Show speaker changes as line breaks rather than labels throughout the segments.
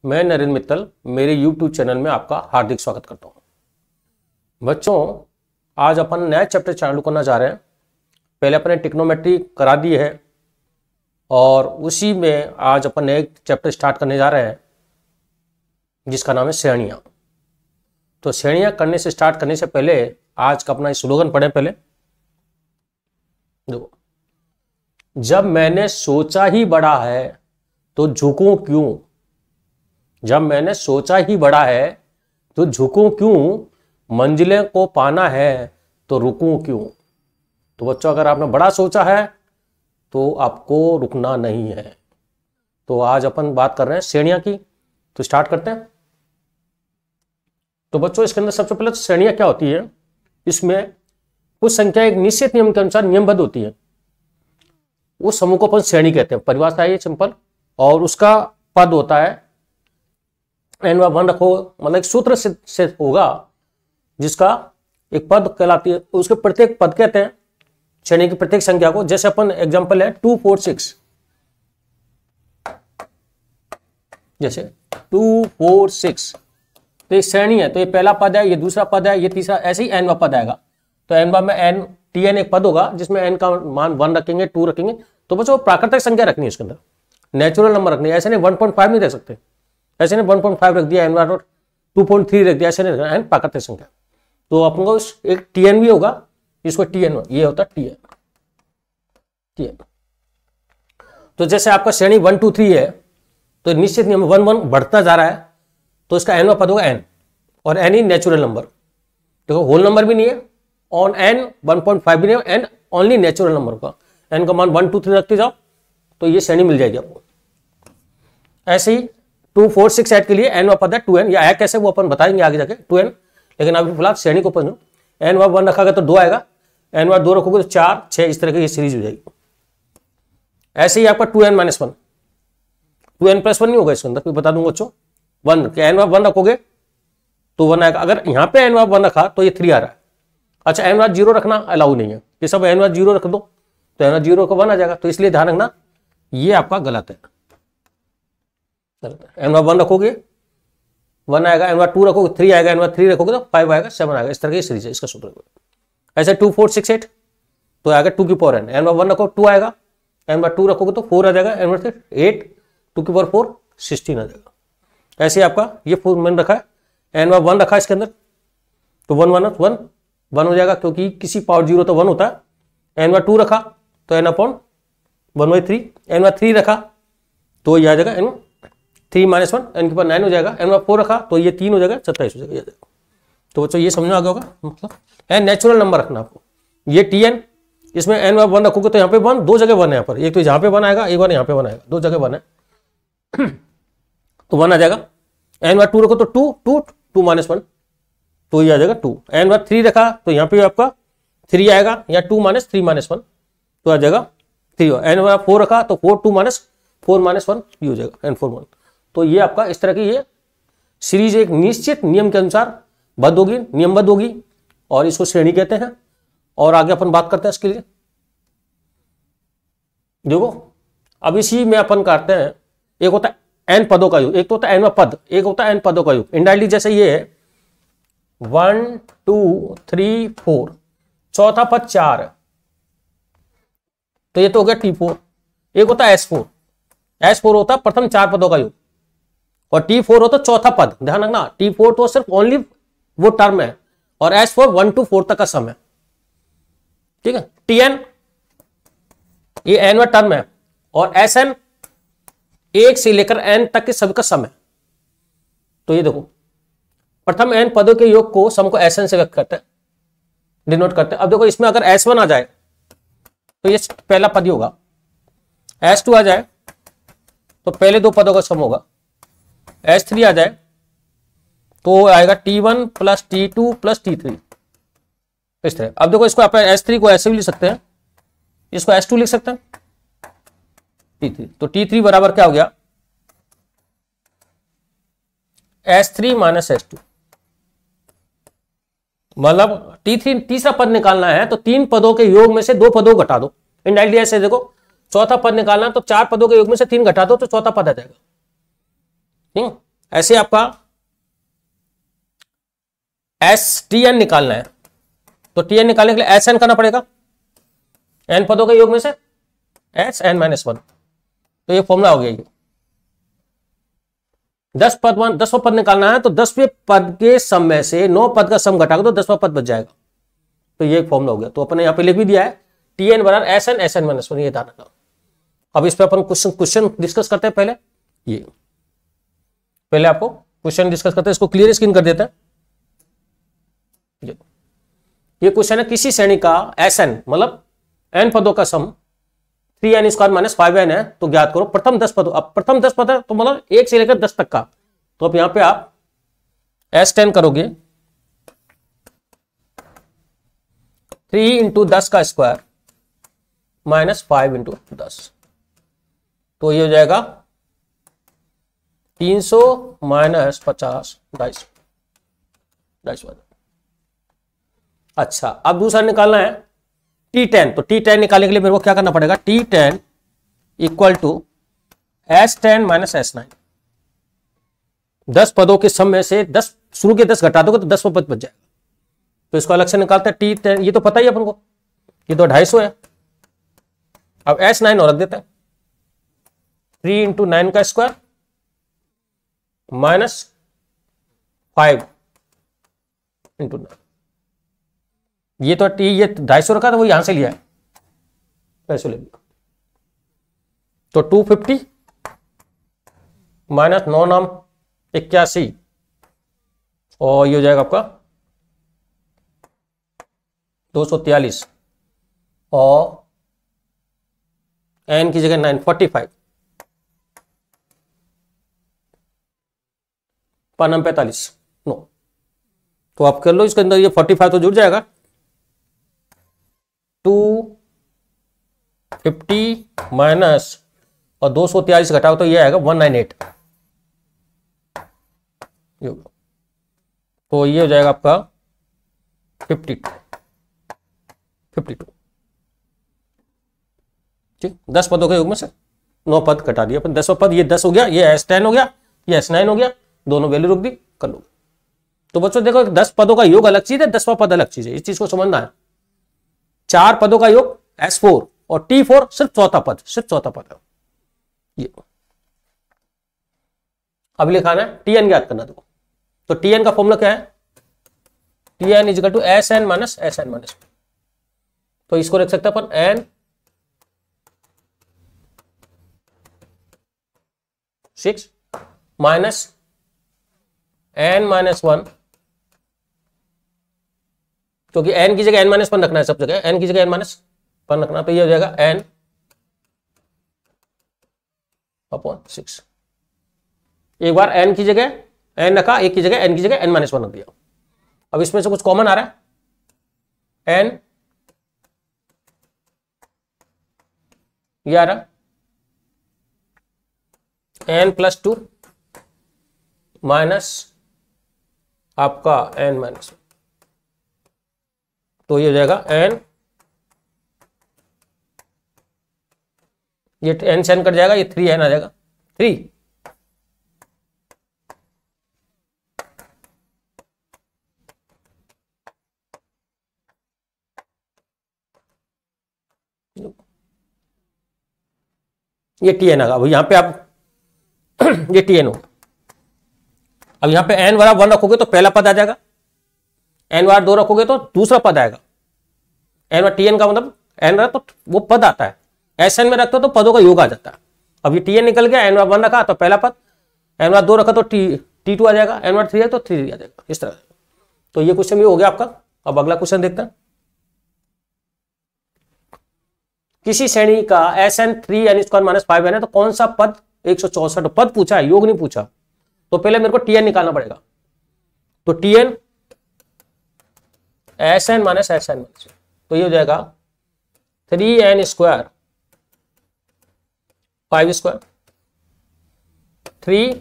मैं नरेंद्र मित्तल मेरे YouTube channel में आपका हार्दिक स्वागत करता हूं। बच्चों, आज अपन नया चैप्टर चालू करना चाह रहे हैं। पहले अपने ट्रिग्नोमेट्री करा दी है और उसी में आज अपन नए चैप्टर स्टार्ट करने जा रहे हैं जिसका नाम है श्रेणियाँ। तो श्रेणियाँ करने से स्टार्ट करने से पहले आज का अपना स्लोगन पढ़ें। पहले देखो, जब मैंने सोचा ही बड़ा है तो झुकूं क्यों। जब मैंने सोचा ही बड़ा है तो झुकूं क्यों, मंजिलें को पाना है तो रुकूं क्यों। तो बच्चों, अगर आपने बड़ा सोचा है तो आपको रुकना नहीं है। तो आज अपन बात कर रहे हैं श्रेणियां की, तो स्टार्ट करते हैं। तो बच्चों, इसके अंदर सबसे पहले तो श्रेणियां क्या होती है, इसमें कुछ संख्या एक निश्चित नियम के अनुसार नियमबद्ध होती है। उस समूह को अपन श्रेणी कहते हैं। परिभाषा है सिंपल, और उसका पद होता है n/1 रखो, मतलब एक सूत्र से होगा जिसका एक पद कहलाती है। उसके प्रत्येक पद कहते हैं श्रेणी की प्रत्येक संख्या को। जैसे अपन एग्जांपल है 2 4 6, जैसे 2 4 6 तो ये श्रेणी है। तो ये पहला पद है, ये दूसरा पद है, ये तीसरा, ऐसे ही n पद आएगा। तो n में n tn एक पद होगा जिसमें n का मान 1 रखेंगे, 2 रखेंगे। तो बच्चों, प्राकृतिक संख्या रखनी है इसके अंदर, नेचुरल नंबर रखनी है। ऐसे नहीं 1.5 नहीं रख सकते, ऐसे नहीं 1.5 रख दिया n और 2.3 रख दिया, ऐसे नहीं रखना। n प्राकृतिक संख्या। तो अपन को एक tn भी होगा, इसको tn, ये होता है tn। तो जैसे आपका श्रेणी 1 2 3 है तो निश्चित नियम 1 1 बढ़ता जा रहा है, तो इसका n पद होगा n, और n ही नेचुरल नंबर। देखो, होल नंबर भी नहीं है, ऑन n 1.5 भी नहीं है, n ओनली नेचुरल नंबर होगा। n का मान 1 2 3 रखते जाओ तो ये श्रेणी मिल जाएगी आपको। ऐसे ही 2 4 6 8 के लिए n पद है 2n, या है कैसे वो अपन बताएंगे आगे जाके 2n। लेकिन अभी फिलहाल श्रेणी को पढ़ो। n 1 रखा गया तो 2 आएगा, n 2 रखोगे तो 4 6, इस तरह की ये सीरीज हो जाएगी। ऐसे ही आपका 2n-1, 2n+1 नहीं होगा इसके अंदर, बता दूंगा बच्चों। 1 n 1 रखोगे तो 1 आएगा। अगर यहाँ पे n 1 रखा तो ये 3 आ रहा है। अच्छा, n 0 रखना अलाउ नहीं है, ये सब n 0 रख दो तो n 0 का 1 आ जाएगा। तो इसलिए ध्यान रखना, ये आपका गलत है। n 1 रखोगे 1 आएगा, n 2 रखोगे 3 आएगा, n 3 रखोगे तो 5 आएगा, 7 आएगा। इस तरह की सीरीज है, इसका सूत्र। ऐसे 2 4 6 8 तो आएगा 2 की पावर n, n 1 रखो 2 आएगा, n 2 रखोगे तो 4 आ जाएगा, n 3 8, 2 की पावर 4 16 आ जाएगा। ऐसे आपका ये 4 मैंने रखा है, n 1 रखा है इसके अंदर तो 1 1 1 1 हो जाएगा, क्योंकि किसी पावर 0 तो 1 होता है। n 2 रखा तो n/1/3, n 3 रखा तो ये आ जाएगा n 3-1, n के पास 9 हो जाएगा। n 4 रखा तो ये 3 हो जाएगा, 27 हो जाएगा। तो बच्चों, ये समझ में आ गया होगा। मतलब n नेचुरल नंबर रखना आपको। ये tn, इसमें n 1 रखोगे तो यहाँ पे 1, 2 जगह 1 है यहाँ पर, एक तो यहाँ पे 1 आएगा, एक बार यहाँ पे 1 आएगा, 2 जगह 1 है तो 1 आ जाएगा। n 2 रखो तो 2-1 तो ये आ जाएगा 2। n 3 रखा तो यहाँ पे आपका 3 आएगा, या 2-3-1 तो आ जाएगा 3। n 4 रखा तो 4-2-4-1 ये हो जाएगा, n 4 1। तो ये आपका इस तरह की ये सीरीज एक निश्चित नियम के अनुसार बद्ध होगी, नियमबद्ध होगी, और इसको श्रेणी कहते हैं। और आगे अपन बात करते हैं इसके लिए। देखो, अब इसी में अपन करते हैं, एक होता है n पदों का योग, एक तो होता है n पद, एक होता है n पदों का योग। इनडायरेक्टली जैसे ये है 1 2 3 4, चौथा पद 4 है तो ये तो हो गया T4। एक होता है S4, S4 होता है प्रथम 4 पदों का योग, और T4 होता है चौथा पद। ध्यान रखना, T4 तो सिर्फ ओनली वो टर्म है, और S4 1 to 4 तक का सम है। ठीक है, Tn ये n टर्म है, और Sn 1 से लेकर n तक के सभी का सम है। तो ये देखो, प्रथम n पदों के योग को सम को Sn से व्यक्त करते हैं, डिनोट करते हैं। अब देखो, इसमें अगर S1 आ जाए तो ये पहला पद ही होगा, S2 आ जाए तो पहले 2 पदों का सम होगा, S3 आ जाए तो आएगा T1 + T2 + T3, इस तरह। अब देखो, इसको आप S3 को ऐसे भी लिख सकते हैं, इसको S2 लिख सकते हैं, T3। तो T3 बराबर क्या हो गया, S3 - S2। मतलब T3 तीसरा पद निकालना है तो 3 पदों के योग में से 2 पदों को घटा दो। इनडायरेक्टली ऐसे देखो, चौथा पद निकालना तो 4 पदों के योग में से 3 घटा दो तो चौथा पद आ जाएगा। ठीक, ऐसे आपका एस टी एन निकालना है, तो टी एन निकालने के लिए एस एन करना पड़ेगा, एन पदों के योग में से एस एन माइनस वन। तो ये फॉर्मूला हो गया। ये 10वां पद निकालना है, तो 10वें पद के सम में से 9 पद का सम घटाकर तो 10वां पद बच जाएगा। तो ये फॉर्मूला हो गया। तो अपने यहां पे लिख भी दिया है टी एन बराबर एस एन माइनस वन, ये ध्यान रखना। अब इस पे अपन क्वेश्चन डिस्कस करते हैं। पहले आपको क्वेश्चन डिस्कस करते हैं, इसको क्लियर स्क्रीन कर देते हैं। ये क्वेश्चन है, किसी श्रेणी का एस एन मतलब एन पदों का सम 3n स्क्वायर माइनस 5n है, तो ज्ञात करो प्रथम 10 पदों। अब प्रथम 10 पद है तो मतलब 1 से लेकर 10 तक का। तो अब यहां पे आप S10 करोगे 3 इंटू 10 का स्क्वायर माइनस 5 इंटू 10, तो ये हो जाएगा 300 माइनस 50 250। अच्छा, अब दूसरा निकालना है T10। तो T10 निकालने के लिए मेरे को क्या करना पड़ेगा, T10 equal to S10 minus S9। 10 पदों के सम में से 10 शुरू के 10 घटा दोगे तो 10वां पद बच जाएगा। तो इसको अलग से निकालते हैं। T10 ये तो पता ही अपन को, ये तो 250 है। अब S9 और रख देते हैं, 3 इंटू 9 का स्क्वायर माइनस 5 इंटू 9। ये तो ये 250 रखा था, वो यहां से लिया है, पैसे ले लिया। तो 250 माइनस 9 नाम 81, और ये हो जाएगा आपका 243, और एन की जगह 945, 45 नो। तो आप कर लो, इसके अंदर ये 45 तो जुड़ जाएगा। 250 माइनस और 243 घटाओ तो ये आएगा 198। तो ये हो जाएगा आपका 52। ठीक, 10 पदों के योग में से 9 पद घटा दिया अपन। 10वां पद ये 10 हो गया, ये S10 हो गया, ये S9 हो गया, दोनों वैल्यू रुक दी, कर लो। तो बच्चों देखो, 10 पदों का योग अलग चीज है, 10वां पद अलग चीज है, इस चीज को समझना है। 4 पदों का योग S4 और T4 सिर्फ चौथा पद है ये। अब लिखाना है Tn ज्ञात करना। देखो, तो Tn का फॉर्मूला क्या है, Tn is equal to Sn minus Sn minus. तो इसको रख सकते हैं अपन n 6 माइनस n माइनस 1, क्योंकि n की जगह n माइनस 1 रखना है सब जगह, n की जगह n माइनस 1 रखना। तो ये हो जाएगा n अपॉन 6। एक बार n की जगह n रखा, एक की जगह n की जगह n माइनस 1 रख दिया। अब इसमें से कुछ कॉमन आ रहा है, n ये आ रहा n प्लस 2 माइनस आपका n माइनस 1। तो ये हो जाएगा n, ये n से n कट जाएगा, ये 3n आ जाएगा 3। ये Tn आ गया। अब यहां पे आप ये Tn होगा। अब यहां पे n बराबर 1 रखोगे तो पहला पद आ जाएगा, n बार 2 रखोगे तो दूसरा पद आएगा। n बार Tn का मतलब n रहा तो वो पद आता है, Sn में रखते हो तो पदों का योग आ जाता है। अब ये Tn निकल गया, n बार 1 रखा तो पहला पद, n बार 2 रखा तो T2 आ जाएगा, n बार 3 है तो 3 आ जाएगा, इस तरह। तो ये क्वेश्चन भी हो गया आपका। अब अगला क्वेश्चन देखते हैं। किसी श्रेणी का Sn 3n square minus 5n है, तो कौन सा पद 164 पद पूछा है, योग नहीं पूछा। तो पहले मेरे को Tn निकालना पड़ेगा। तो Tn Sn minus Sn minus, तो ये हो जाएगा 3n स्क्वायर 5 स्क्वायर 3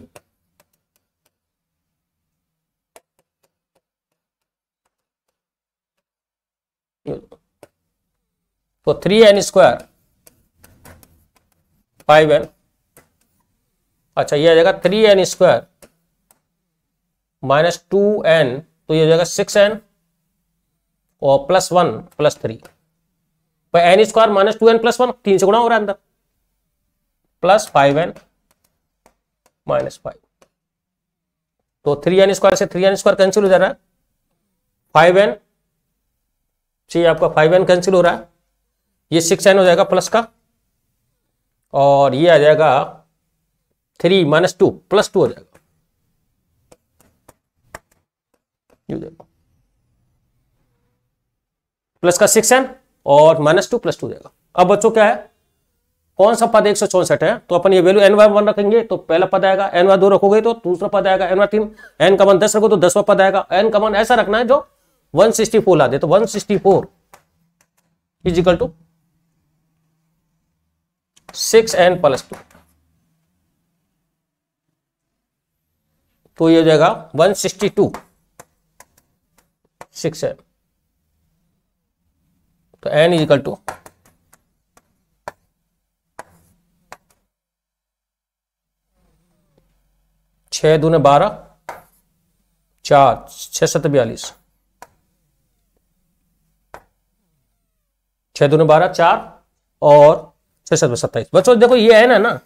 तो 3n स्क्वायर 5n। अच्छा, ये आ जाएगा 3n स्क्वायर माइनस 2n, तो ये हो जाएगा 6n और प्लस 1 प्लस 3 पर N square minus 2n plus 1 3 से गुणा हो रहा है अंदर, प्लस 5n माइनस 5, तो 3n स्क्वायर से 3n स्क्वायर कैंसिल हो जा रहा है, 5n से आपका 5n कैंसिल हो रहा है, ये 6n हो जाएगा प्लस का, और ये आ जाएगा 3 माइनस 2 प्लस 2 हो जाएगा, प्लस का 6n और माइनस 2 प्लस 2 जाएगा। अब बच्चों क्या है, कौन सा पद 164 है, तो अपन ये वैल्यू n/1 रखेंगे तो पहला पद आएगा, n/2 रखोगे तो दूसरा पद आएगा, n/3, n का मान 10 रखो तो 10वां पद आएगा, n का मान ऐसा रखना है जो 164 ला दे, तो 164 is equal to 6n plus 2, तो ये हो जाएगा 162 6n, तो n इज इक्वल टू 6 दूने 12, 4 6 7 42, 6 दूने 12 4 और 6 7 27। बच्चों देखो ये n है ना,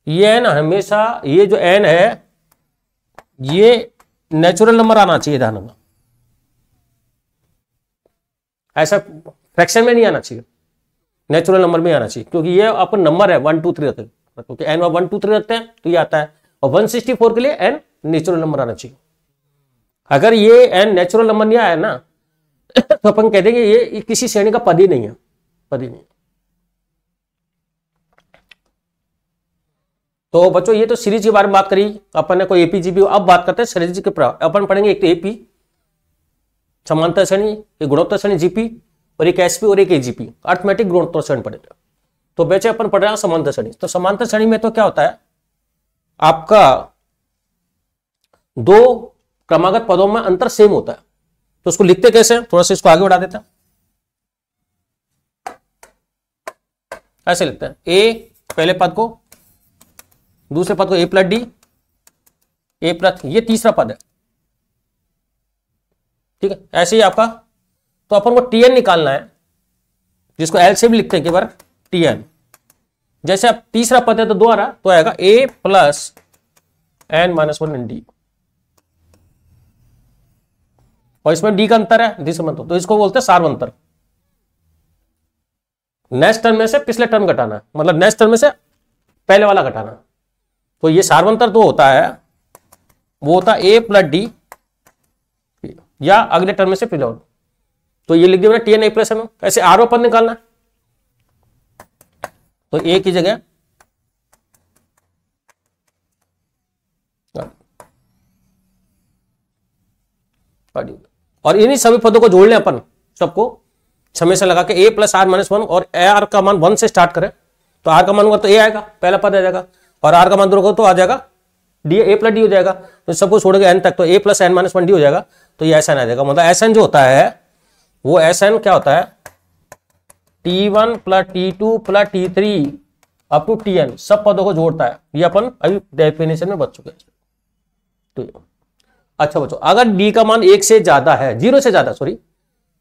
ये n हमेशा, ये जो n है ये नेचुरल नंबर आना चाहिए ध्यान में, ऐसा फ्रैक्शन में नहीं आना चाहिए, नेचुरल नंबर में आना चाहिए, क्योंकि ये अपन नंबर है 1 2 3 रखते हैं, क्योंकि n 1 2 3 रखते हैं तो ये आता है, और 164 के लिए n नेचुरल नंबर आना चाहिए। अगर ये n नेचुरल नंबर नहीं आया ना तो अपन कह देंगे ये किसी श्रेणी का पद ही नहीं है, पद ही नहीं। तो बच्चों ये तो सीरीज के बारे में बात करी अपन ने, कोई एपीजीपी। अब बात करते हैं सीरीज के प्रकार। अपन पढ़ेंगे एक तो एपी समांतर श्रेणी, एक गुणोत्तर श्रेणी जीपी, और एक एसपी और एक एजीपी अर्थमेटिक गुणोत्तर श्रेणी पढ़ेंगे। तो बेचे अपन पढ़ रहे हैं समांतर श्रेणी। तो समांतर श्रेणी में तो क्या होता है, आपका दो क्रमागत पदों में अंतर सेम होता है। तो उसको लिखते कैसे, थोड़ा सा इसको आगे बढ़ा देते हैं, ऐसे लिखते हैं, ए पहले पद को, दूसरे पद को ए प्लस डी, ए प्लस, ये तीसरा पद है, ठीक है। ऐसे ही आपका, तो अपन को टीएन निकालना है, जिसको एल से भी लिखते हैं, बार टीएन। जैसे अब तीसरा पद है तो दो आ रहा, तो आएगा ए प्लस एन माइनस 1 इन डी, और इसमें डी का अंतर है, डी समझ, तो इसको बोलते हैं सार्वंतर। नेक्स्ट टर्म में से पिछले टर्म घटाना, मतलब नेक्स्ट टर्म में से पहले वाला घटाना। तो ये सार्वंतर तो होता है, वो होता है ए प्लस डी, या अगले टर्म में से पिछले। तो ये लिख दिया T N A plus N. ऐसे आर पद निकालना, तो ए की जगह और इन्हीं सभी पदों को जोड़ लें अपन सबको हमेशा लगा के, ए प्लस आर माइनस 1, और आर का मान 1 से स्टार्ट करें तो आर का मान होगा तो ए आएगा, पहला पद आ जाएगा, और आर का मान होगा तो आ जाएगा डी, ए प्लस डी हो जाएगा। तो सबको छोड़ेगा एन तक, तो ए प्लस एन माइनस 1 डी हो जाएगा। तो ये एस एन आ जाएगा, मतलब एस एन जो होता है वो एस एन क्या होता है, T1 plus T2 plus T3 up to Tn, सब पदों को जोड़ता है। ये अपन अभी डेफिनेशन में बच चुके हैं। तो अच्छा बच्चों, अगर डी का मान 1 से ज्यादा है, 0 से ज्यादा सॉरी,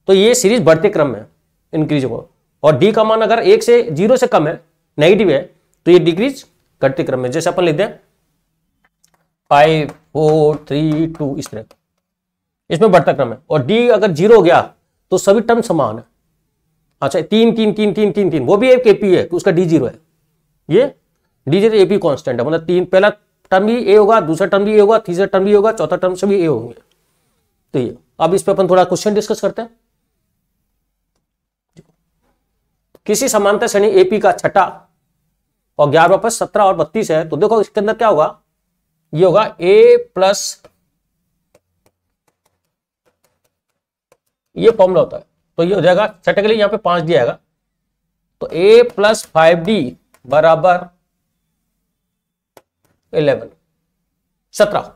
तो ये सीरीज बढ़ते क्रम में इंक्रीज होगा, और डी का मान अगर 1 से 0 से कम है, नेगेटिव है, तो ये डिक्रीज घटते क्रम में। जैसे अपन लिख दें 5 4 3 2, इस तरह इसमें बढ़ता क्रम है। और डी अगर 0 हो गया तो सभी टर्म समान है। अच्छा 3 3 3 3 3 3, वो भी एक एपी है, उसका डी 0 है, ये डी 0 एपी कांस्टेंट है, मतलब 3 पहला टर्म भी ए होगा, दूसरा टर्म भी ए होगा, तीसरा टर्म भी होगा, चौथा टर्म से भी ए होंगे। तो ये अब इस पे अपन थोड़ा क्वेश्चन डिस्कस करते हैं। किसी समांतर श्रेणी एपी का छठा और 11 पर 17 और 32 है, तो देखो इसके अंदर क्या होगा, ये होगा ए प्लस, ये फॉर्मूला होता है, तो ये हो जाएगा छठे के लिए, यहां पे 5 दिया जाएगा, तो ए प्लस 5d बराबर 11 17।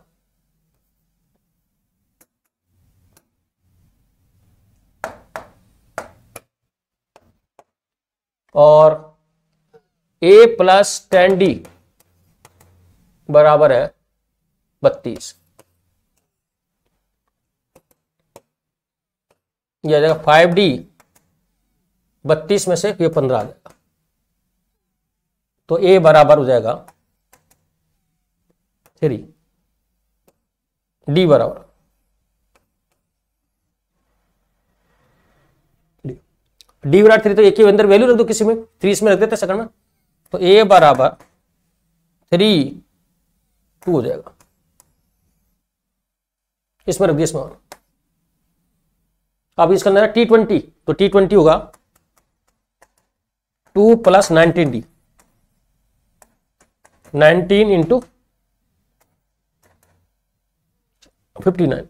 और a प्लस 10d बराबर है 32। ये आ जाएगा 5D, 32 में से ये 15 आ जाएगा, तो A बराबर हो जाएगा 3, D बराबर D बराबर 3, तो एक ही अंदर वैल्यू रख दो किसी में, 3 इसमें रख देते सेकंड में, तो A बराबर 3 2 हो जाएगा, इसमें रख दिया इसमें। अब इसका अंदर T20, तो T20 होगा 2 + 19D, 19 इंटू 59।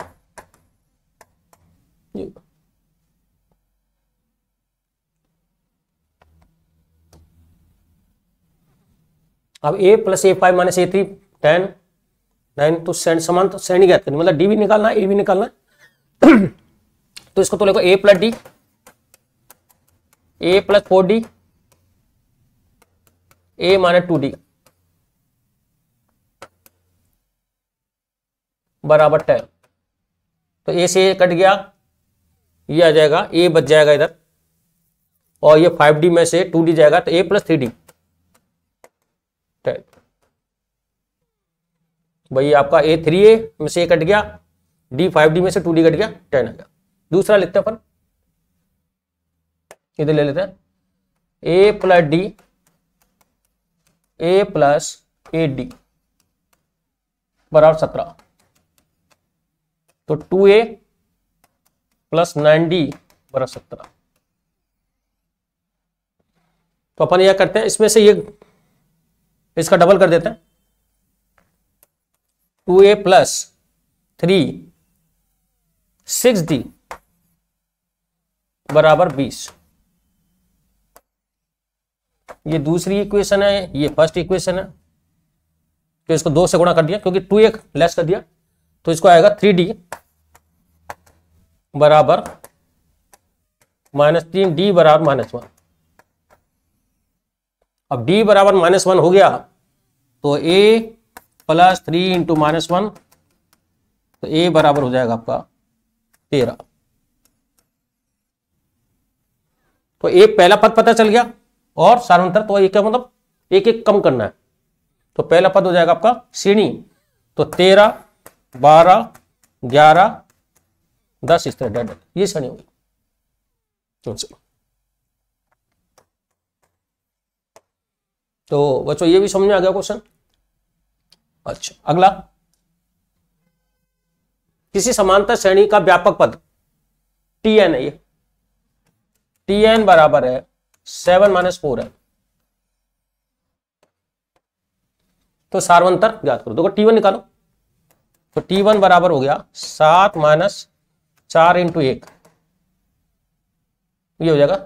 अब A + A5 - A3 10 9, तो समान तो श्रेणी ज्ञात करनी, मतलब D भी निकालना है, A भी निकालना है। तो इसको तो लिखो A + D, A + 4D, A - 2D बराबर 10। तो A से A कट गया, ये आ जाएगा, A बच जाएगा इधर, और ये 5D में से 2D जाएगा, तो A + 3D 10। भाई आपका A 3A में से A कट गया, D 5D में से 2D कट गया, 10 आ गया। दूसरा लिखते हैं अपन, इधर ले लेते हैं A + D, A + 8D बराबर 17, तो 2A + 9D बराबर 17। तो अपन यह करते हैं, इसमें से ये इसका डबल कर देते हैं, 2A + 3 6D बराबर 20। ये दूसरी इक्वेशन है, ये फर्स्ट इक्वेशन है, तो इसको 2 से गुणा कर दिया क्योंकि 2A लेस कर दिया, तो इसको आएगा 3D बराबर -3D बराबर -1। अब D बराबर -1 हो गया, तो A + 3 इंटू -1, तो A बराबर हो जाएगा आपका 13। तो A पहला पद पता चल गया, और सारांतर, तो ये क्या मतलब एक एक कम करना है, तो पहला पद हो जाएगा आपका श्रेणी, तो 13 12 11 10 इस तरह ये श्रेणी होगी। तो बच्चों ये भी समझ में आ गया क्वेश्चन। अच्छा, अगला, किसी समांतर श्रेणी का व्यापक पद Tn है, ये Tn बराबर है 7 - 4 है, तो सार्वंतर ज्ञात करो। देखो T1 निकालो, तो T1 बराबर हो गया 7 - 4 इंटू 1, ये हो जाएगा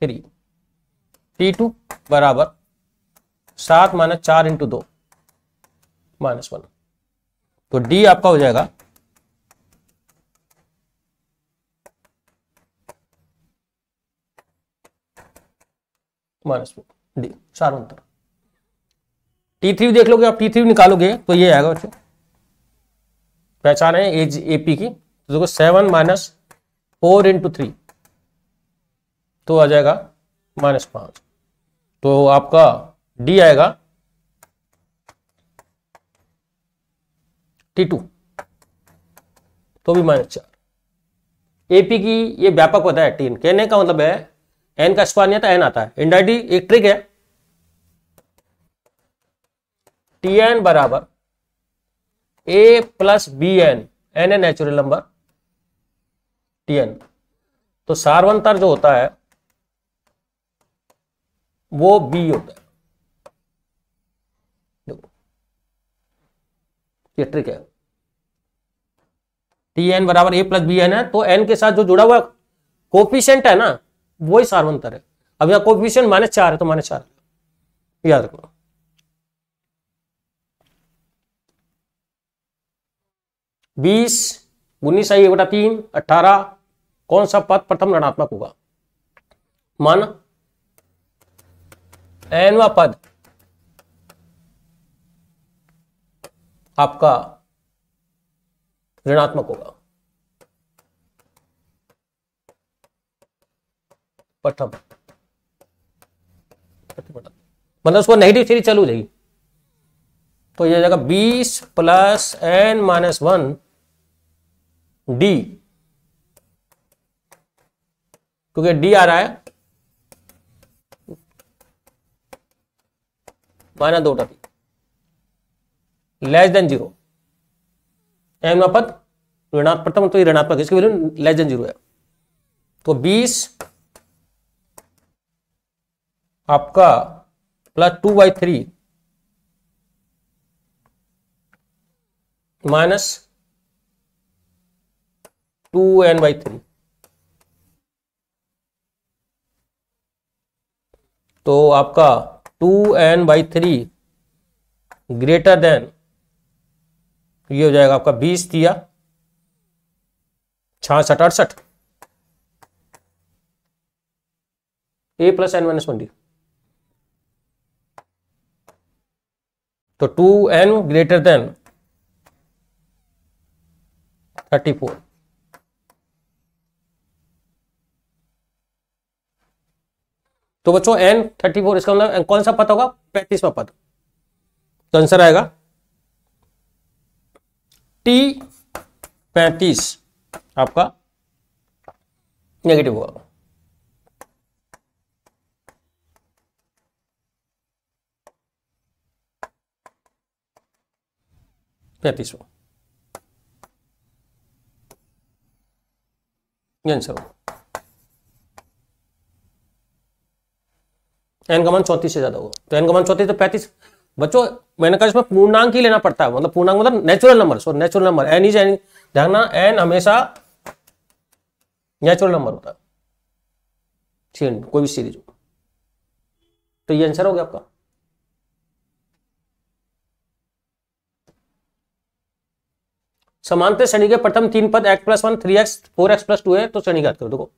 3। T2 बराबर 7 - 4 इंटू 2 -1, तो D आपका हो जाएगा -4 D सार्वंतर। T3 देख लोगे आप, T3 निकालोगे तो ये आएगा बच्चों, पहचान है एज AP की, तो देखो 7 - 4 इंटू 3, तो आ जाएगा -5, तो आपका D आएगा T2, तो भी -4। AP की ये व्यापक होता है Tn, कहने का मतलब है n का स्क्वायर नहीं आता, n आता है। इनडायरेक्टली एक ट्रिक है, Tn बराबर A + Bn, n है नेचुरल नंबर Tn, तो सार्वंतर जो होता है वो B होता है। देखो ये ट्रिक है, Tn बराबर A + Bn है, तो n के साथ जो जुड़ा हुआ कोफिशिएंट है ना, वही सार्वंतर है। अब यहां कोफिशिएंट -4 है, तो -4 याद रखना। बीस 19 आई 1/3 18, कौन सा पद प्रथम ऋणात्मक होगा? मान nवा पद आपका ऋणात्मक होगा। प्रथम, मतलब उसको नेगेटिव सीरीज चालू हो जाएगी। तो ये जाएगा 20 प्लस n माइनस 1 डी, क्योंकि डी आ रहा है -2 लेस देन 0, n पद ऋणात्मक प्रथम, तो ये ऋणात्मक, इसकी वैल्यू लेस देन 0 है। तो 20 आपका प्लस 2/3 माइनस 2n/3, तो आपका 2n/3 ग्रेटर देन, ये हो जाएगा आपका 20 दिया 66 68 a प्लस n-1d, तो 2n ग्रेटर देन 34, तो बच्चों n 34, इसका मतलब कौन सा पद होगा? 35वां पद। तो आंसर आएगा T35 आपका नेगेटिव होगा। पैंतीसवां आंसर होगा। n का मान 34 से ज्यादा होगा, तो n का मान 34 तो 35। बच्चों मैंने कहा इसमें पूर्णांक ही लेना पड़ता है, मतलब पूर्णांक मतलब natural number, so natural number n is an, ध्यान, n हमेशा नेचुरल नंबर होता है, कोई भी सीरीज हो। तो ये आंसर हो गया आपका। समांतर श्रेणी के प्रथम 3 पद x + 1 3x 4x + 2 है, तो श्रेणी ज्ञात करो। देखो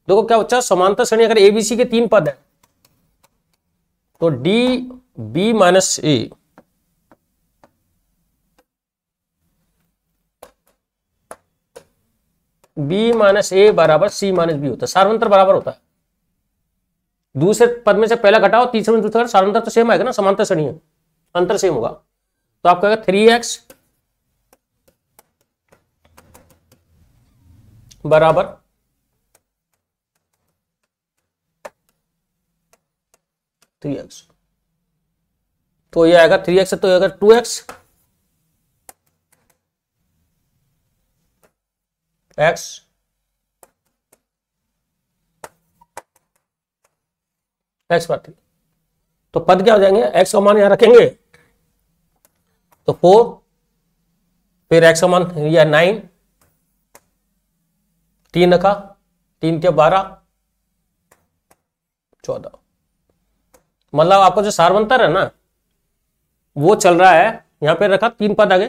देखो क्या बच्चा, समांतर श्रेणी अगर एबीसी के 3 पद है तो D B minus A B minus A बराबर सी माइनस बी होता है, सार्वंतर बराबर होता है। दूसरे पद में से पहला घटाओ, तीसरे में दूसरा, सार्वंतर तो सेम आएगा ना, समांतर श्रेणी है, अंतर सेम होगा। तो आपका 3x बराबर 3x, तो ये आएगा 3x, तो अगर 2x x x बार 3, तो पद क्या हो जाएंगे, x का मान यहां रखेंगे तो 4, फिर x का मान यह 9, 3 रखा, 3 के 12 14, मतलब आपको जो सार्वंतर है ना वो चल रहा है। यहां पे रखा 3 पद आगे,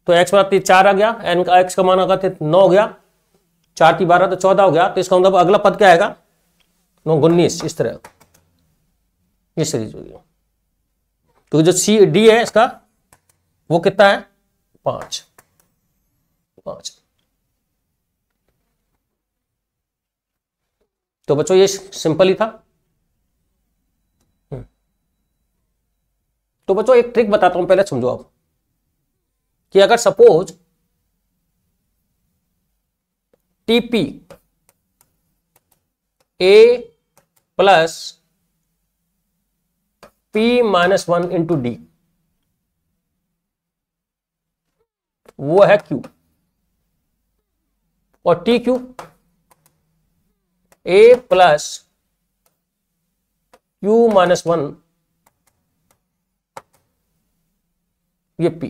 तो x बराबर 4 आ गया, n का x का मान होगा 9 हो गया, 4 की 12 तो 14 हो गया। तो इसका मतलब अगला पद क्या आएगा, 9 19, इस तरह ये सीरीज होगी। तो जो सी डी है इसका वो कितना है, 5। तो बच्चों ये सिंपल ही था। तो बच्चों एक ट्रिक बताता हूं, पहले समझो आप कि अगर suppose TP A plus P minus 1 into D वो है क्यू, और T Q A plus Q minus 1 ये पी।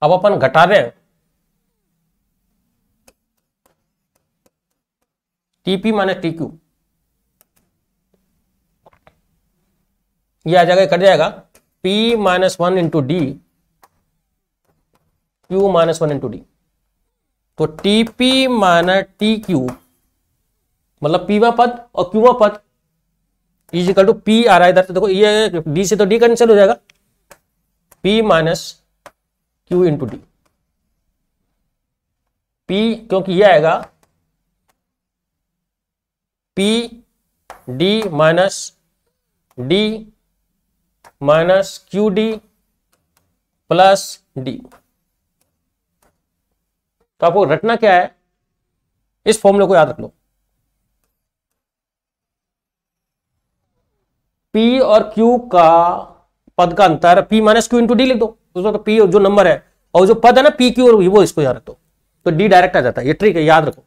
अब अपन घटा रहे हैं टीपी माइनस टी क्यू, ये आ जाएगा, कट जाएगा P minus 1 into D Q minus 1 into D. तो टीपी माइनस टी क्यू मतलब पी वा पद और क्यू वा पद इज इक्वल टू पी आ रहा है इधर, तो देखो ये डी से तो डी कैंसिल हो जाएगा, P minus Q into D. P क्योंकि ये आएगा P D minus D minus Q D plus D. तो आपको रटना क्या है, इस फॉर्मूले को याद रख लो। P और Q का पद का अंतर P minus Q into D लिख दो, उसमें तो P जो नंबर है और जो पद है ना P Q और वो, इसको याद रख दो तो D डायरेक्ट आ जाता है। ये ट्रिक है, याद रखो,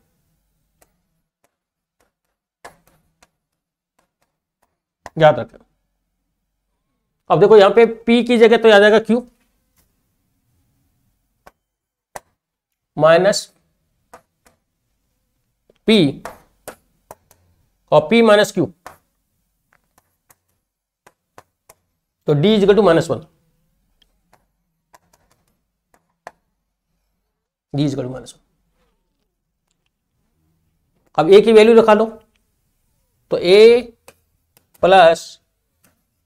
याद रखो। अब देखो यहां पे P की जगह तो आ जाएगा Q माइनस P और P माइनस Q, तो D equal to -1, D equal to -1। अब A की वैल्यू रखा लो, तो A प्लस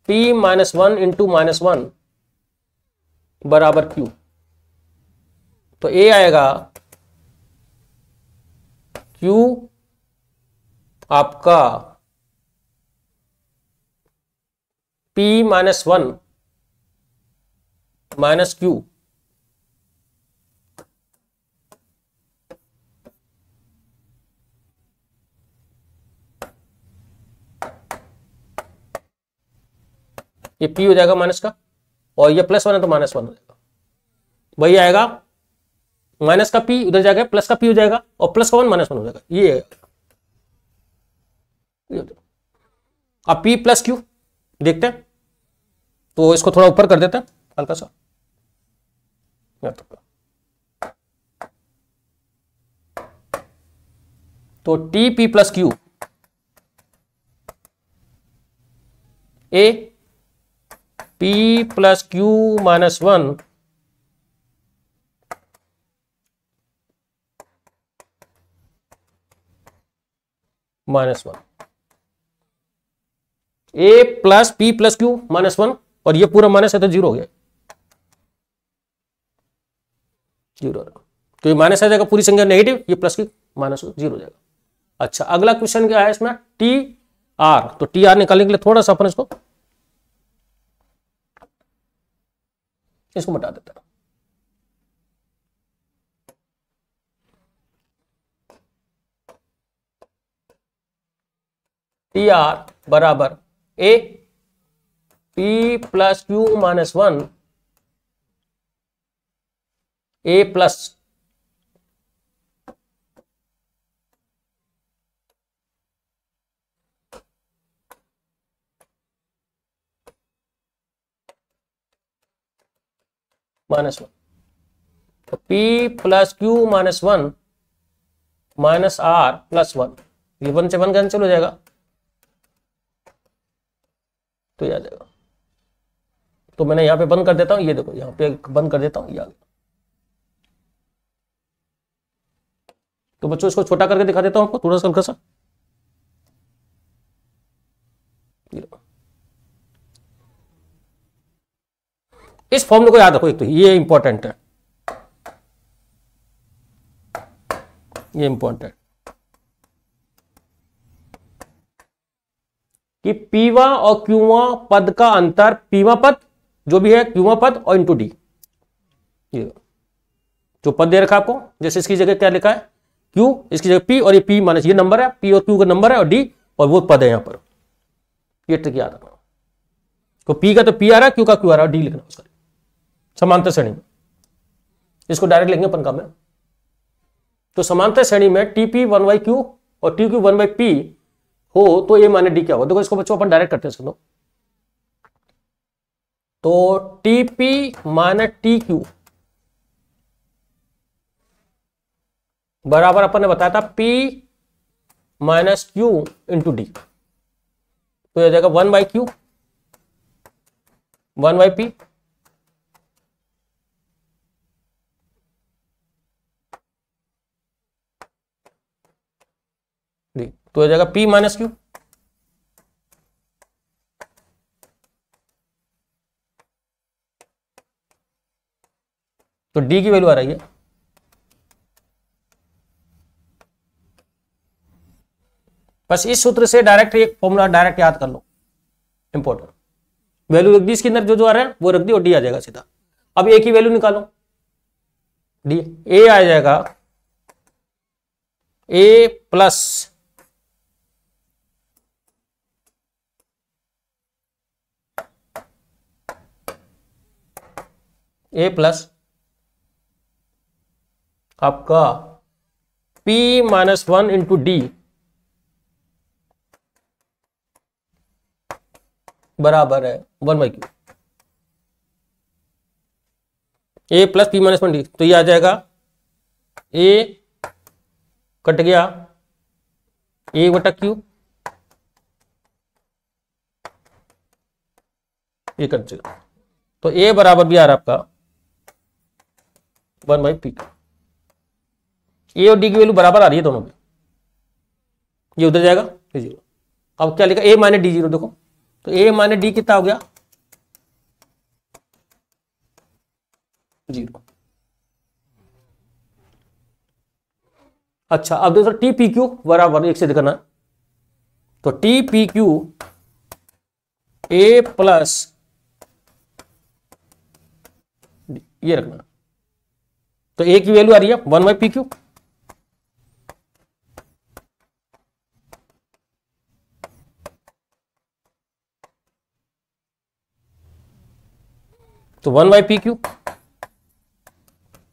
P -1 इंटू -1 बराबर Q। तो A आएगा Q आपका P -1 माइनस Q ये P हो जाएगा माइनस का, और ये +1 है तो -1 हो जाएगा। वही आएगा माइनस का P उधर जाएगा, प्लस का P हो जाएगा और प्लस का 1 -1 हो जाएगा। ये अब P प्लस Q देखते हैं, तो इसको थोड़ा ऊपर कर देते हैं हल्का सा। तो TP plus Q A P plus Q -1 -1 A plus P plus Q -1, और ये पूरा माइनस है तो 0 हो गया, 0। तो ये माइनस आ जाएगा, पूरी संख्या नेगेटिव, ये प्लस की माइनस 0 हो जाएगा। अच्छा, अगला क्वेश्चन क्या है इसमें, टी आर। तो टी आर निकालने के लिए थोड़ा सा अपन इसको बता देता है। टी आर बराबर A P plus Q -1 A plus -1, तो P plus Q -1 minus R plus 1, ये 1 से 1 कैंसिल हो जाएगा, तो ये आ जाएगा। तो मैंने यहां पे बंद कर देता हूं, ये देखो यहां पे बंद कर देता हूं, ये आ गया। तो बच्चों इसको छोटा करके दिखा देता हूं आपको थोड़ा सा हल्का सा। इस फॉर्मूले को याद रखो, एक तो ये इंपॉर्टेंट है, ये इंपॉर्टेंट कि पीवा और क्यूवा पद का अंतर, पीवा पद जो भी है, क्यूवा पद और इंटू डी। ये जो पद दे रखा आपको, जैसे इसकी जगह क्या लिखा है क्यू, इसकी जगह पी, और ये पी माइनस ये नंबर है, पी और क्यू का नंबर है, और डी और वो पद है यहां पर। ये ट्रिक याद रखना, तो पी का तो पी आ रहा है, क्यू का क्यू आ रहा है, डी लिखना उसका समांतर श्रेणी में। इसको डायरेक्ट लिखेंगे अपन काम में। तो समांतर श्रेणी में टीपी 1/q और टी क्यू 1/p हो तो ए माने डी क्या हो। देखो इसको बच्चों अपन डायरेक्ट करते हैं, तो टीपी माने टी क्यू बराबर अपन ने बताया था P minus Q into D. तो यह जाएगा 1/q 1/p तो हो जाएगा P माइनस क्यू, तो D की वैल्यू आ रही है बस इस सूत्र से डायरेक्ट एक फॉर्मूला डायरेक्ट याद कर लो, इंपॉर्टेंट। वैल्यू रख दी इसके अंदर, जो जो आ रहा है वो रख दी और डी आ जाएगा सीधा। अब ए की वैल्यू निकालो, डी ए आ जाएगा ए प्लस आपका P -1 इंटू डी बराबर है 1/q, ए प्लस P -1 डी। तो ये आ जाएगा ए कट गया ए बटा क्यू, ये कट जाएगा। तो ए बराबर भी आ रहा है आपका 1/p। ए और डी की वैल्यू बराबर आ रही है दोनों पे, ये उधर जाएगा ये 0। अब क्या लिखा, ए माइनस डी 0, देखो तो ए माइनस डी कितना हो गया 0। अच्छा अब देखो टी पी क्यू बराबर एक से करना, तो T P Q A plus ये रखना, तो ए की वैल्यू आ रही है 1/pq, तो 1/pq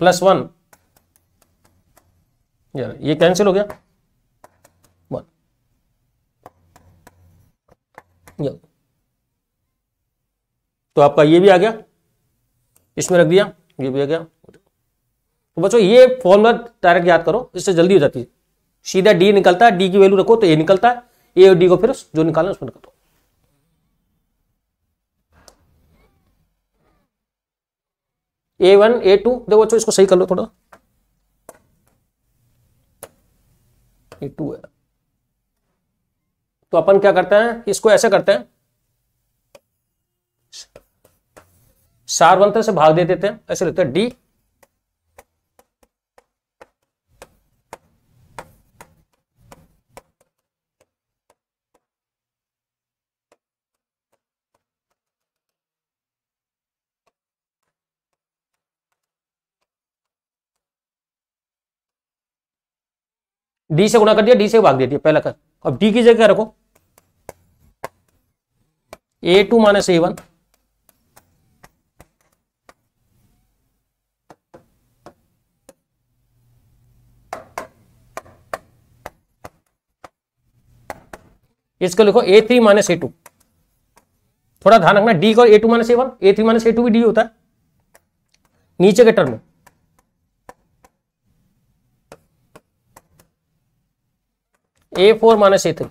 प्लस 1, यार ये कैंसिल हो गया 1, तो आपका ये भी आ गया, इसमें रख दिया, ये भी आ गया। तो बच्चों ये फॉर्मूला डायरेक्ट याद करो, इससे जल्दी हो जाती है। सीधा डी निकलता है, डी की वैल्यू रखो तो ए निकलता है, ए और डी को फिर जो निकालना उसमें रखो। A1 A2 देखो बच्चों इसको सही कर लो थोड़ा, A2 है तो अपन क्या करते हैं, इसको ऐसे करते हैं, सारवंतर से भाग दे देते हैं, ऐसे लिखते हैं डी डी से गुणा कर दिया, डी से भाग दे दिया पहला कर। अब डी की जगह क्या रखो, A2 माइनस A1 इसको लिखो A3 माइनस A2। थोड़ा ध्यान रखना डी को A2 minus A1, A3 minus A2 भी डी होता है नीचे के टर्म में। A4 माइनस A3,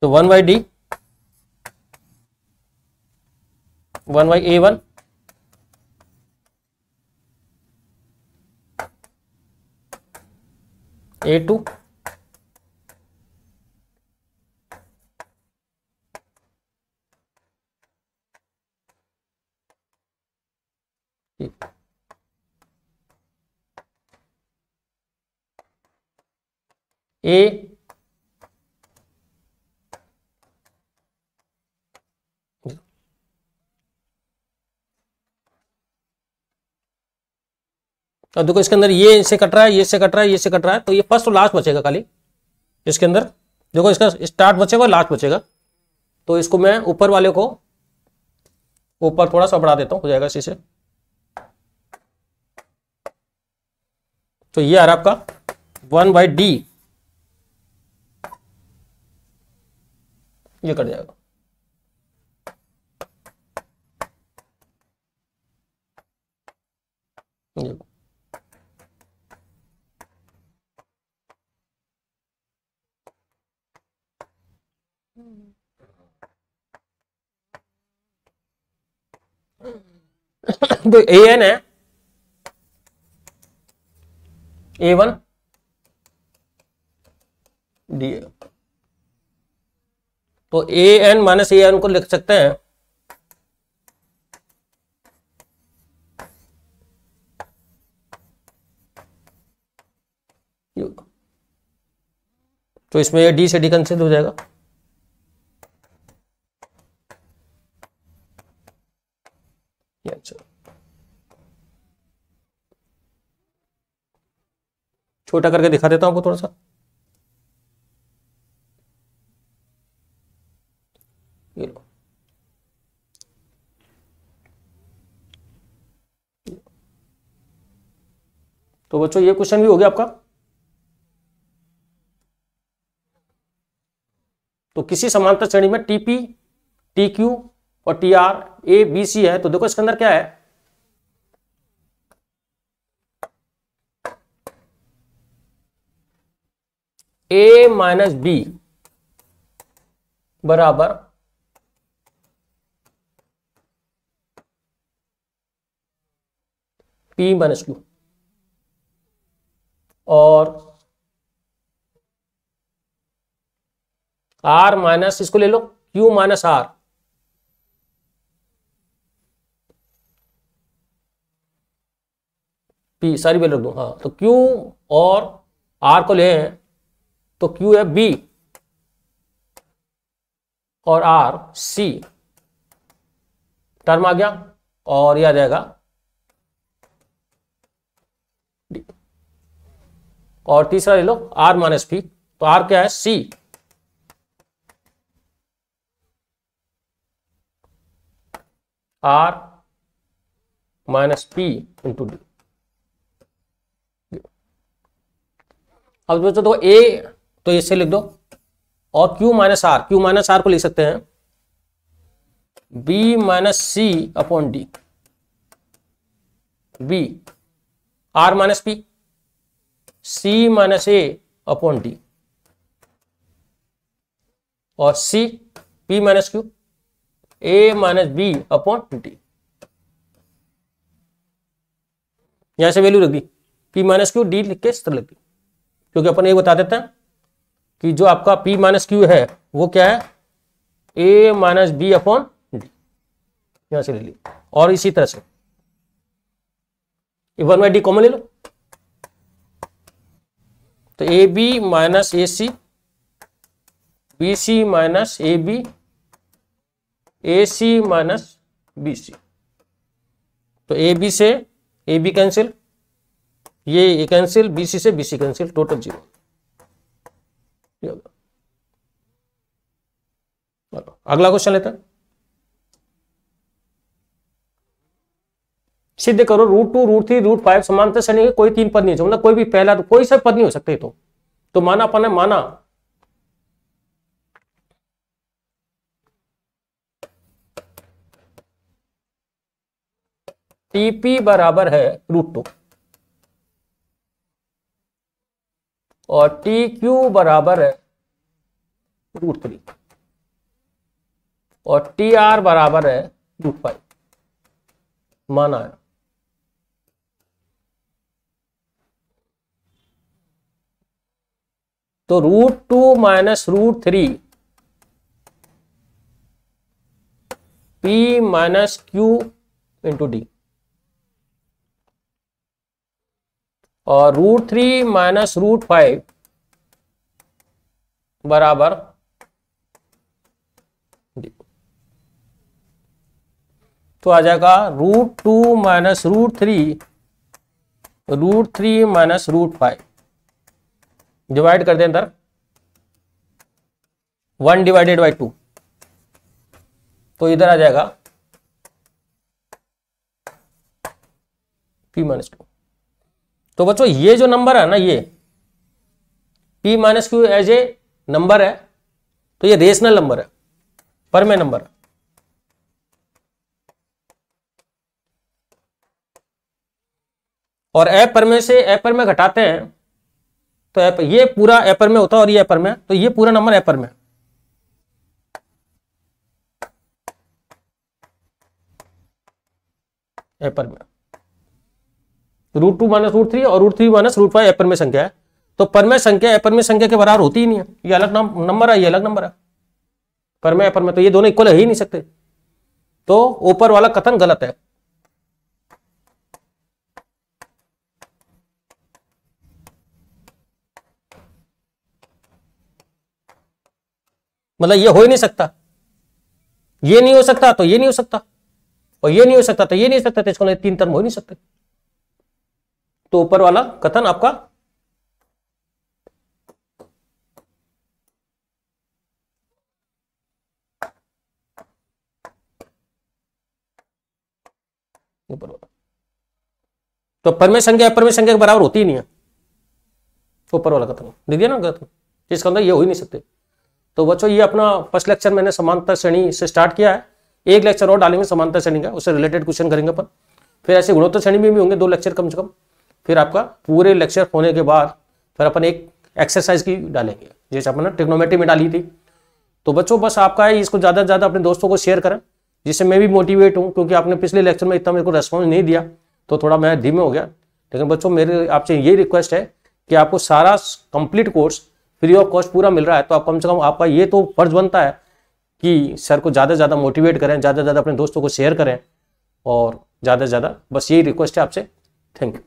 तो 1/d 1/A1 A2 A और देखो इसके अंदर ये इससे कट रहा है, ये इससे कट रहा है, ये इससे कट रहा है, तो ये फर्स्ट और लास्ट बचेगा खाली इसके अंदर। देखो इसका स्टार्ट बचेगा लास्ट बचेगा, तो इसको मैं ऊपर वाले को ऊपर थोड़ा सा बढ़ा देता हूं, हो जाएगा इसी से। तो ये आ रहा आपका 1/d, ये कट जाएगा। ये तो an है, A1 डी। तो AN माइनस AN को लिख सकते हैं तो इसमें डी से डी कैंसिल हो जाएगा। छोटा करके दिखा देता हूं आपको थोड़ा सा। ये लो, तो बच्चों ये क्वेश्चन भी हो गया आपका। तो किसी समांतर श्रेणी में टीपी, टीक्यू और टीआर ए बी सी है, तो देखो इसके अंदर क्या है, ए माइनस बी बराबर पी माइनस क्यू, और आर माइनस, इसको ले लो क्यू माइनस आर, पी सारी वैल्यू रख दो। हाँ, तो क्यू और आर को ले, तो क्यू है बी और आर सी, टर्म आ गया, और यह आ जाएगा डी। और तीसरा ले लो आर माइनस पी, तो आर क्या है C, R minus P into D. अब दोस्तों तो ए, तो इससे लिख दो, और क्यू माइनस आर को लिख सकते हैं B minus C upon D, B R minus P, C minus A upon D, और C P minus Q, A minus B upon D. यहां से वैल्यू रख दी, पी माइनस क्यू डी लिख के इस तरह लिख दी, क्योंकि अपन ये बता देते हैं कि जो आपका P माइनस क्यू है वो क्या है, A minus B upon D, यहां से ले ली। और इसी तरह से 1/d कॉमन ले लो, तो AB minus AC, BC minus AB, AC minus BC, तो AB से AB कैंसिल, ये कैंसिल, BC से BC कैंसिल, टोटल 0। अगला क्वेश्चन लेते हैं। सिद्ध करो √2, √3, √5 समांतर श्रेणी के कोई तीन पद नहीं है, मतलब कोई भी पहला, तो कोई सा पद नहीं हो सकते। तो माना अपन ने माना टीपी बराबर है √2 और टी क्यू बराबर है √3 और टी आर बराबर है √5, माना है। तो √2 minus √3 P minus Q into D, और √3 माइनस √5 बराबर डी। तो आ जाएगा √2 माइनस √3 माइनस √5, डिवाइड कर दें अंदर 1 डिवाइडेड बाई 2, तो इधर आ जाएगा P माइनस क्यू। तो बच्चों ये जो नंबर है ना, ये P minus Q as a number है, तो ये रेशनल नंबर है, परमेय नंबर है। और अपरमेय से अपरमेय घटाते हैं तो ये पूरा अपरमेय होता है और ये अपरमेय, तो ये पूरा नंबर अपरमेय। अपरमेय √2 माइनस √3 और √3 माइनस √5 अपरिमेय संख्या है। तो परमेय संख्या अपरिमेय संख्या के बराबर होती ही नहीं है, ये अलग नंबर है, ये अलग नंबर है। परमेय अपरिमेय तो ये दोनों इक्वल है ही नहीं सकते, तो ऊपर वाला कथन गलत है। मतलब ये हो ही नहीं सकता, ये नहीं हो सकता तो ये नहीं हो सकता, और ये नहीं हो सकता तो ये नहीं हो सकता, तो इसको 3 टर्म हो ही नहीं सकते। तो ऊपर वाला कथन आपका ऊपर वाला, तो परमेय संख्या अपरमेय संख्या के बराबर होती ही नहीं है, ऊपर वाला कथन दे दिया ना कथन, इसके अंदर ये हो ही नहीं सकते। तो बच्चों ये अपना फर्स्ट लेक्चर मैंने समांतर श्रेणी से स्टार्ट किया है, एक लेक्चर और डालेंगे समांतर श्रेणी का, उससे रिलेटेड क्वेश्चन करेंगे अपन। फिर ऐसे गुणोत्तर श्रेणी में भी होंगे 2 लेक्चर कम से कम। फिर आपका पूरे लेक्चर होने के बाद फिर अपन एक एक्सरसाइज की डालेंगे, जैसे अपन ने ट्रिग्नोमेट्री में डाली थी। तो बच्चों बस आपका है इसको ज़्यादा से ज़्यादा अपने दोस्तों को शेयर करें, जिससे मैं भी मोटिवेट हूँ, क्योंकि आपने पिछले लेक्चर में इतना मेरे को रेस्पॉन्स नहीं दिया तो थोड़ा मैं धीमे हो गया। लेकिन बच्चों मेरे आपसे यही रिक्वेस्ट है कि आपको सारा complete course free of cost पूरा मिल रहा है, तो आप कम से कम आपका ये तो फर्ज बनता है कि सर को ज़्यादा से ज़्यादा मोटिवेट करें, ज़्यादा से ज़्यादा अपने दोस्तों को शेयर करें, और ज़्यादा से ज़्यादा बस यही रिक्वेस्ट है आपसे। Thank you.